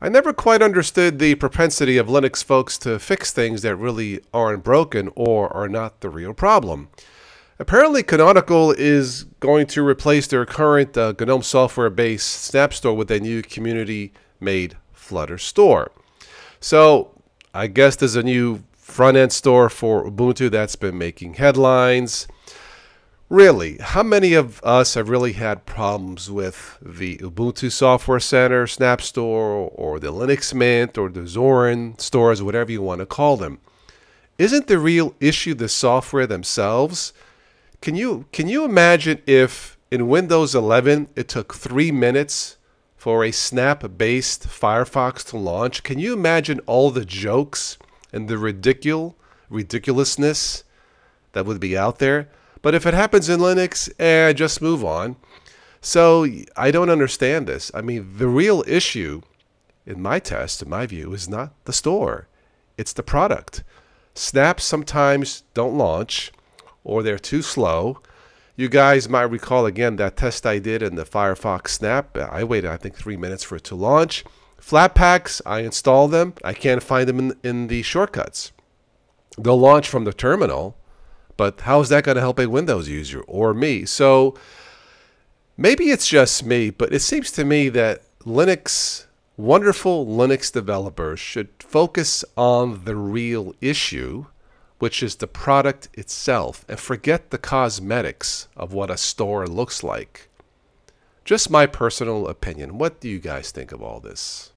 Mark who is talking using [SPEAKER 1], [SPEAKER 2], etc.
[SPEAKER 1] I never quite understood the propensity of Linux folks to fix things that really aren't broken or are not the real problem. Apparently, Canonical is going to replace their current GNOME software-based Snap Store with a new community-made Flutter store. So, I guess there's a new front-end store for Ubuntu that's been making headlines. Really, how many of us have really had problems with the Ubuntu Software Center, Snap Store, or the Linux Mint, or the Zorin stores, whatever you want to call them? Isn't the real issue the software themselves? Can you imagine if in Windows 11 it took 3 minutes for a Snap-based Firefox to launch? Can you imagine all the jokes and the ridiculousness that would be out there? But if it happens in Linux, just move on. So I don't understand this. I mean, the real issue in my test, in my view, is not the store. It's the product. Snaps sometimes don't launch, or they're too slow. You guys might recall, again, that test I did in the Firefox Snap. I waited, I think, 3 minutes for it to launch. Flatpaks, I installed them. I can't find them in the shortcuts. They'll launch from the terminal. But how is that going to help a Windows user or me? So maybe it's just me, but it seems to me that wonderful Linux developers should focus on the real issue, which is the product itself, and forget the cosmetics of what a store looks like. Just my personal opinion. What do you guys think of all this?